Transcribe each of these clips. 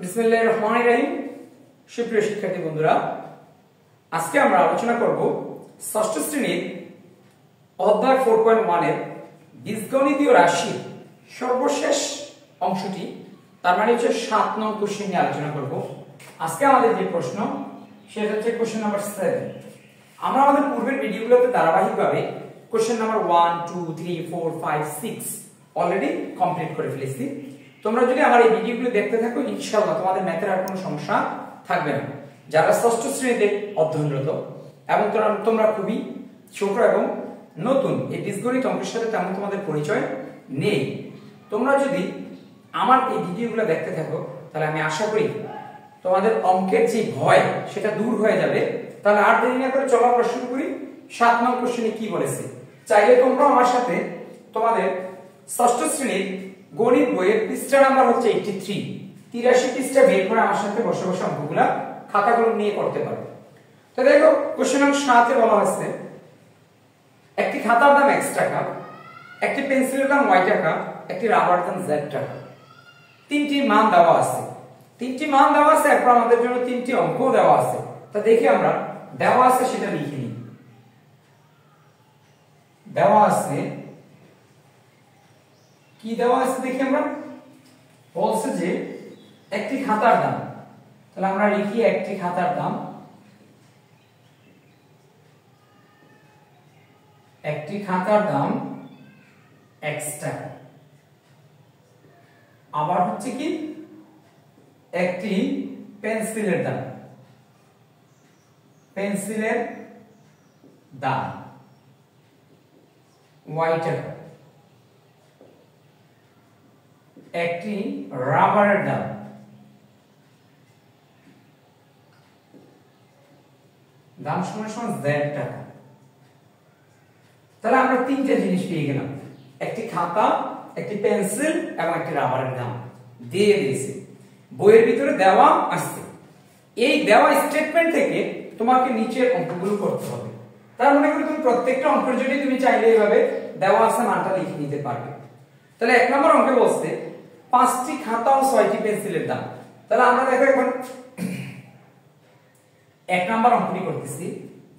বিসমিল্লাহির রহমানির রহিম। সুপ্রিয় শিক্ষার্থী বন্ধুরা, আজকে আমরা আলোচনা করব ষষ্ঠ শ্রেণীর অধ্যায় 4.1 এর বীজগণিতীয় রাশির সর্বশেষ অংশটি, তার মানে হচ্ছে 7 নং কোশ্চেন নিয়ে আলোচনা করব। আজকে আমাদের যে প্রশ্ন সেটা হচ্ছে কোশ্চেন নাম্বার 7। আমরা আমাদের পূর্বের ভিডিওগুলোতে ধারাবাহিকভাবে কোশ্চেন নাম্বার 1, 2, 3, 4, 5, 6 অলরেডি কমপ্লিট করে ফেলেছি। তোমরা যদি আমার এই ভিডিওগুলো দেখতে থাকো, ইনশাআল্লাহ তোমাদের ম্যাথের আর কোনো সমস্যা থাকবে না। যারা ষষ্ঠ শ্রেণীতে অধ্যয়নরত এবং তোমরা খুবই ছোট এবং নতুন, এই বীজগণিত অঙ্কের সাথে তেমন তোমাদের পরিচয় নেই, তোমরা যদি আমার এই ভিডিওগুলো দেখতে থাকো তাহলে আমি আশা করি তোমাদের অঙ্কের যে ভয় সেটা দূর হয়ে যাবে। তাহলে আর দেরি না করে চলো আমরা শুরু করি। 7 নং কোশ্চেনে কি বলেছে, চাইলে তোমরা আমার সাথে তোমাদের ষষ্ঠ শ্রেণীর গণিত বইয়ের পৃষ্ঠা নাম্বার হচ্ছে 83 পৃষ্ঠা বের করে আমার সাথে বসে বসে অঙ্কগুলা খাতাগুলো নিয়ে করতে পারবে। তো দেখো কোশ্চেন নাম্বার 7 এ বলা হয়েছে একটি খাতার দাম x টাকা, একটি পেন্সিলের দাম y টাকা, একটি রাবার দাম z টাকা। তিনটি মান দেওয়া আছে, এরপর আমাদের জন্য তিনটি অঙ্ক দেওয়া আছে। তা দেখি আমরা দেওয়া আছে সেটা লিখে নিই। দেওয়া আছে কি দেওয়া আছে দেখি আমরা। বলছে যে একটি খাতার দাম, তাহলে আমরা লিখি একটি খাতার দাম, x টাকা। আবার হচ্ছে কি একটি পেন্সিলের দাম, y টাকা। একটি রাবারের দাম, সমান z টাকা। তাহলে আমরা তিনটা জিনিস পেয়ে গেলাম, একটি খাতা, একটি পেন্সিল এবং একটি রাবারের দাম দিয়ে দিয়েছে। বইয়ের ভিতরে দেওয়া আছে, এই দেওয়া স্টেটমেন্ট থেকে তোমাকে নিচের অঙ্কগুলো করতে হবে। তার মানে করে তুমি প্রত্যেকটা অঙ্কের জন্য তুমি চাইলে এইভাবে দেওয়া আছে মানটা লিখে নিতে পারবে। তাহলে 1 নম্বর অঙ্কে বলছে 5টি খাতা ও 6টি পেন্সিলের দাম। তাহলে আমরা দেখো এখন 1 নম্বর অঙ্কটি করতেছি,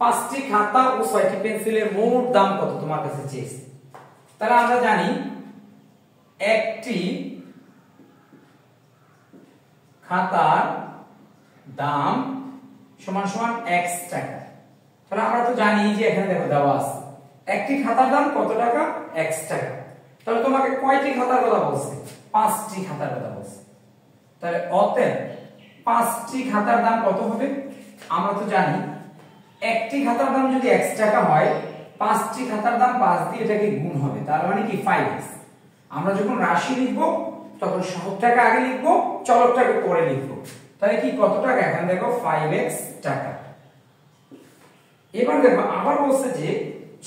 5টি খাতা ও 6টি পেন্সিলের মোট দাম কত তোমার কাছে চেয়েছে। তাহলে আমরা জানি একটি খাতার দাম সমান সমান x টাকা। তাহলে আমরা তো জানি যে এখানে দেখো দেওয়া আছে একটি খাতার দাম কত টাকা, x টাকা। তাহলে তোমাকে কয়টি খাতার কথা বলছে, 5টি খাতার কথা বলছে। তাহলে অতএব 5টি খাতার দাম কত হবে, আমরা তো জানি একটি খাতার দাম যদি x টাকা হয়, 5টি খাতার দাম 5 দিয়ে এটাকে গুণ হবে, তার মানে কি 5x। আমরা যখন রাশি লিখব তখন সহগটাকে আগে লিখব, চলকটাকে পরে লিখব। তাহলে কি কত টাকা, এখানে দেখো 5x টাকা। এবার দেখো আবার বলছে যে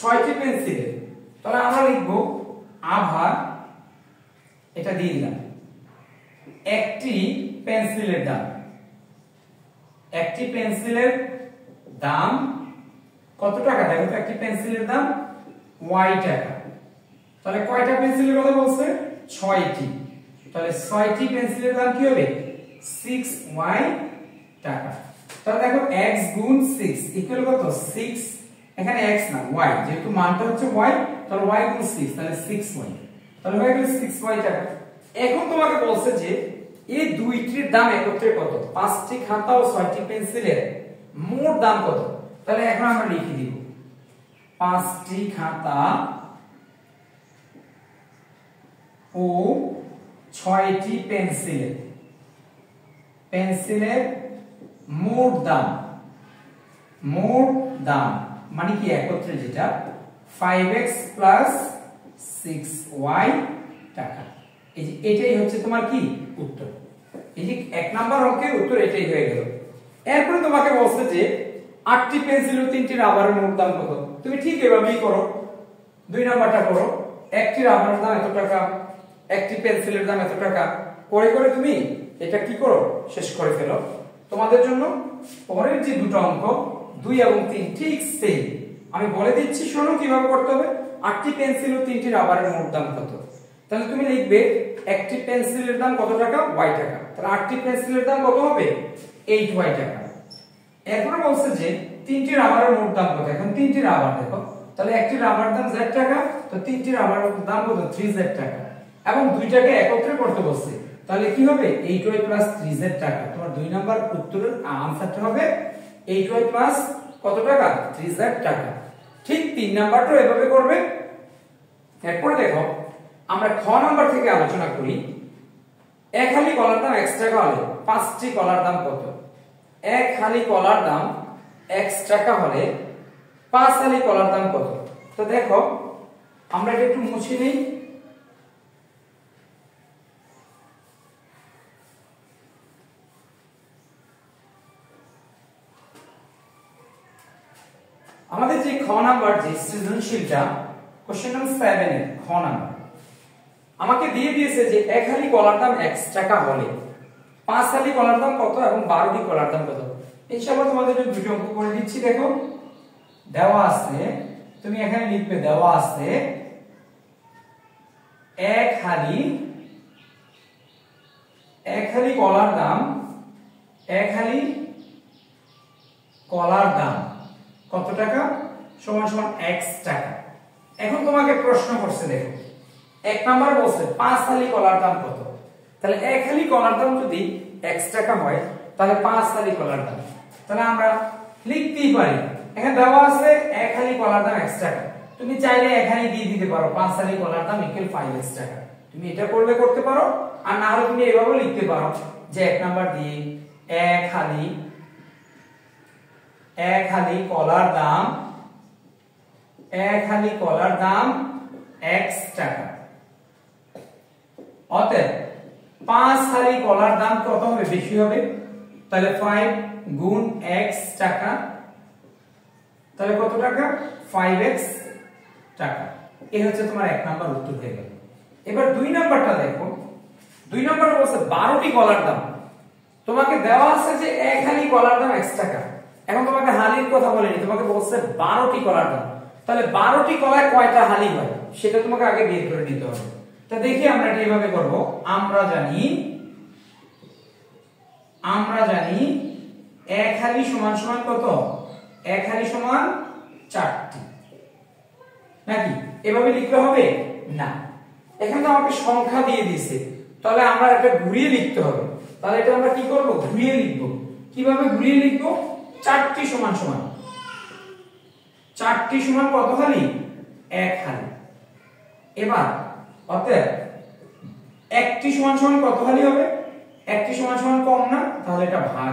6টি পেন্সিলের, তাহলে আমরা লিখব আবার এটা দিয়ে দিলাম একটি পেন্সিলের দাম কত টাকা, দেখো তো একটি পেন্সিলের দাম y টাকা। তাহলে কয়টা পেন্সিলের কথা বলছে, 6টি। তাহলে 6টি পেন্সিলের দাম কি হবে, 6y টাকা। তাহলে দেখো x গুণ 6 ইকুয়াল কত, 6, এখানে x না y, যেহেতু মানটা হচ্ছে y, তাহলে y গুণ 6 তাহলে 6y। তাহলে হয়ে গেল 6y টাকা। এখন তোমাকে বলছে যে এই দুইটির দাম একত্রে কত, 5টি খাতা ও 6টি পেন্সিলের মোট দাম কত। তাহলে এখন আমরা লিখে দিব 5টি খাতা ও 6টি পেন্সিলের মোট দাম মানে কি একত্রে যেটা 5x প্লাস 6y টাকা। এই যে এটাই হচ্ছে তোমার কি উত্তর। এই যে 1 নাম্বার অঙ্কের উত্তর এটাই হয়ে গেল। এরপরে তোমাকে বলছে যে 8টি পেন্সিল ও 3টি রাবারের মোট দাম কত। তুমি ঠিক এভাবেই করো, 2 নাম্বারটা করো, একটি রাবারের দাম এত টাকা, একটি পেন্সিলের দাম এত টাকা, করে করে তুমি এটা কি করো, শেষ করে ফেলো। তোমাদের জন্য পরের যে দুটো অঙ্ক 2 এবং 3 ঠিক সেম, আমি বলে দিচ্ছি শোনো কিভাবে করতে হবে। 8টি পেন্সিল ও 3টি রাবারের মোট দাম কত। তাহলে তুমি লিখবে একটি পেন্সিলের দাম কত টাকা, y টাকা। তাহলে 8টি পেন্সিলের দাম কত হবে, 8y টাকা। এরপরে বলছে যে 3টি রাবারের মোট দাম কত। এখন 3টি রাবার দেখো, তাহলে একটি রাবার দাম z টাকা, তো 3টি রাবারের দাম কত, 3z টাকা। এবং দুইটাকে একত্রে করতে বলছে, তাহলে কি হবে 8y 3z টাকা। তোমার 2 নাম্বার উত্তরের আনসারটা হবে 8y কত টাকা, 3z টাকা। ঠিক 3 নাম্বারটাও এভাবে করবে। এরপরে দেখো আমরা খ নাম্বার থেকে আলোচনা করি। এক হালি কলার দাম x টাকা হলে 5টি কলার দাম কত। এক হালি কলার দাম x টাকা হলে 5 হালি কলার দাম কত। তো দেখো আমরা এটা একটু মুছে নেই। আমাদের যে খ নাম্বার যে সৃজনশীলটা কোশ্চেন নাম্বার 7 এর খ নাম্বার আমাকে দিয়ে দিয়েছে যে এক হালি কলার দাম x টাকা হলে 5 হালি কলার দাম কত এবং 12টি কলার দাম কত। ইনশাআল্লাহ তোমাদের জন্য দুটো অঙ্ক করে দিচ্ছি। দেখো দেওয়া আছে, তুমি এখানে লিখবে দেওয়া আছে এক হালি কলার দাম, এক হালি কলার দাম কত টাকা, সমান সমান x টাকা। এখন তোমাকে প্রশ্ন করছে, দেখো এক নাম্বার বলছে 5 হালি কলার দাম কত। তাহলে এক হালি কলার দাম যদি x টাকা হয় তাহলে 5 হালি কলার দাম, তাহলে আমরা লিখতেই পারি এখানে দেওয়া আছে এক হালি কলার দাম x টাকা। তুমি চাইলে এখানে দিয়ে দিতে পারো 5 হালি কলার দাম ইকুয়াল 5x টাকা। তুমি এটা করলে করতে পারো, আর না হলে তুমি এইভাবে লিখতে পারো যে এক নাম্বার দিয়ে এক হালি কলার দাম, এক হালি কলার দাম x টাকা। অতএব 5 হালি কলার দাম কত হবে, বেশি হবে। তাহলে 5 গুণ x টাকা, তাহলে কত টাকা, 5x টাকা। এই হচ্ছে তোমার এক নাম্বার উত্তর হয়ে গেল। এবার 2 নাম্বারটা দেখো। 2 নাম্বার বলছে 12টি কলার দাম। তোমাকে দেওয়া আছে যে এক হালি কলার দাম x টাকা। এখন তোমাকে হালির কথা বলেনি, তোমাকে বলছে 12টি কলার দাম। তাহলে 12টি কলায় কয়টা হালি হয় সেটা তোমাকে আগে বের করে নিতে হবে। তা দেখি আমরা এটা এইভাবে করব। আমরা জানি এক হালি সমান সমান কত, এক হালি সমান 4টি, নাকি এভাবে লিখলে হবে না। এখানে তো আমাকে সংখ্যা দিয়ে দিয়েছে, তাহলে আমরা এটা ঘুরিয়ে লিখতে হবে। তাহলে এটা আমরা কি করব, ঘুরিয়ে লিখব। কিভাবে ঘুরিয়ে লিখব, 4টি সমান সমান, 4টি সমান কত হালি, এক হালি। এবার অতএব একটি সমান সমান কত হালি হবে, একটি সমান সমান কম না, তাহলে এটা ভাগ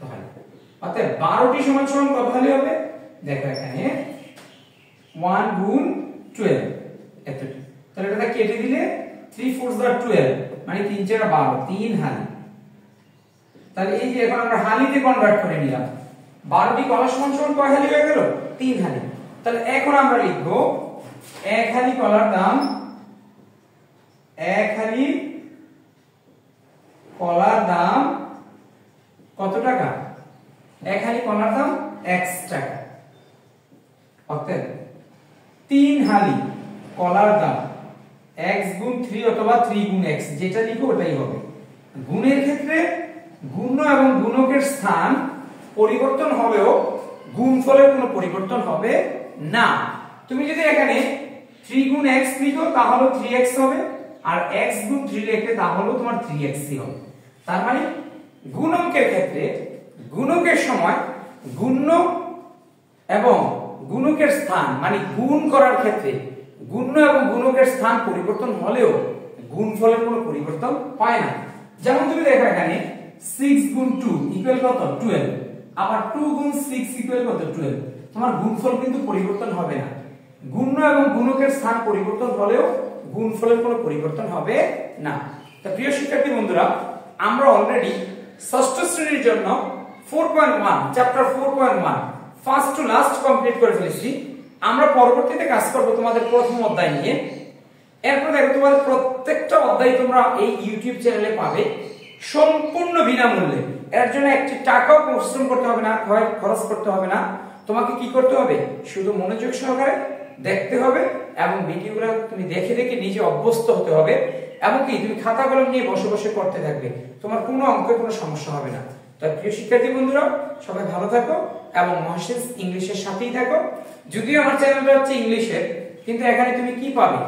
হয়। অতএব 12টি সমান সমান কত হালি হবে, দেখো এখানে 1 গুণ 12 এতটি। তাহলে এটা কেটে দিলে 3 4 12 মানে 3 4 12, 3 হালি। তাহলে এই যে এখন আমরা হালিতে কনভার্ট করে নিলাম। 12টি কলা সমান সমান কয় হালি হয়ে গেল, 3 হালি। তাহলে এখন আমরা লিখব এক হালি কলার দাম, এক হালি কলার দাম কত টাকা, এক হালি কলার দাম x টাকা। অতএব 3 হালি কলার দাম x গুণ 3 অথবা 3 গুণ x, যেটা লিখো ওটাই হবে। গুণের ক্ষেত্রে গুণ্য এবং গুণকের স্থান পরিবর্তন হলেও গুণফলের কোনো পরিবর্তন হবে না। তুমি যদি এখানে 3 গুণ x লিখো তাহলে 3x হবে, আর x গুণ 3 লিখলে তাহলে তোমার 3x হবে। তার মানে গুণকের ক্ষেত্রে গুণকের সময় গুণ্য এবং গুণকের স্থান মানে গুণ করার ক্ষেত্রে গুণ্য এবং গুণকের স্থান পরিবর্তন হলেও গুণফলের কোনো পরিবর্তন হয় না। যেমন তুমি দেখো এখানে 6 গুণ 2 ইকুয়াল কত, 12, আবার 2 গুণ 6 ইকুয়াল কত, 12। তোমার গুণফল কিন্তু পরিবর্তন হবে না। গুণ্য এবং গুণকের স্থান পরিবর্তন হলেও গুণফলের কোনো পরিবর্তন হবে না। তো প্রিয় শিক্ষার্থী বন্ধুরা, আমরা অলরেডি ষষ্ঠ শ্রেণীর জন্য 4.1 chapter 4.1 first to last complete করে ফেলেছি। আমরা পরবর্তীতে কাজ করব তোমাদের প্রথম অধ্যায় নিয়ে। এরপর দেখো তোমাদের প্রত্যেকটা অধ্যায় তোমরা এই ইউটিউব চ্যানেলে পাবে সম্পূর্ণ বিনামূল্যে। এর জন্য একটি টাকাও পরিশ্রম করতে হবে না, খরচ করতে হবে না। তোমাকে কি করতে হবে, শুধু মনোযোগ সহকারে দেখতে হবে এবং ভিডিওগুলো তুমি দেখে দেখে নিজে অভ্যস্ত হতে হবে। এমনকি তুমি খাতা কলম নিয়ে বসে বসে করতে থাকবে, তোমার কোনো অঙ্কের কোনো সমস্যা হবে না। তাই প্রিয় শিক্ষার্থী বন্ধুরা, সবাই ভালো থাকো এবং মহাশিস ইংলিশের সাথেই থাকো। যদিও আমার চ্যানেলটা হচ্ছে ইংলিশের, কিন্তু এখানে তুমি কি পাবে?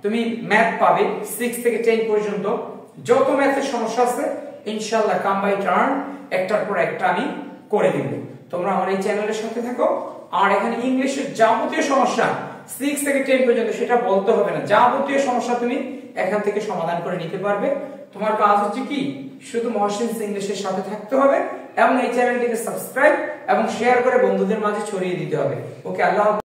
তুমি ম্যাথ পাবে 6 থেকে 10 পর্যন্ত। যত ম্যাথের সমস্যা আছে ইনশাআল্লাহ কাম বাই টার্ন একটার পর একটা আমি করে দিব। তোমরা আমার এই চ্যানেলের সাথে থাকো। আর এখানে ইংলিশের যাবতীয় সমস্যা 6 থেকে 10 পর্যন্ত সেটা বলতে হবে না, যাবতীয় সমস্যা তুমি এখান থেকে সমাধান করে নিতে পারবে। তোমার কাজ হচ্ছে কি, শুধু মহাশিস ইংলিশের সাথে থাকতে হবে এবং এই চ্যানেলটিকে সাবস্ক্রাইব এবং শেয়ার করে বন্ধুদের মাঝে ছড়িয়ে দিতে হবে। ওকে, আল্লাহ।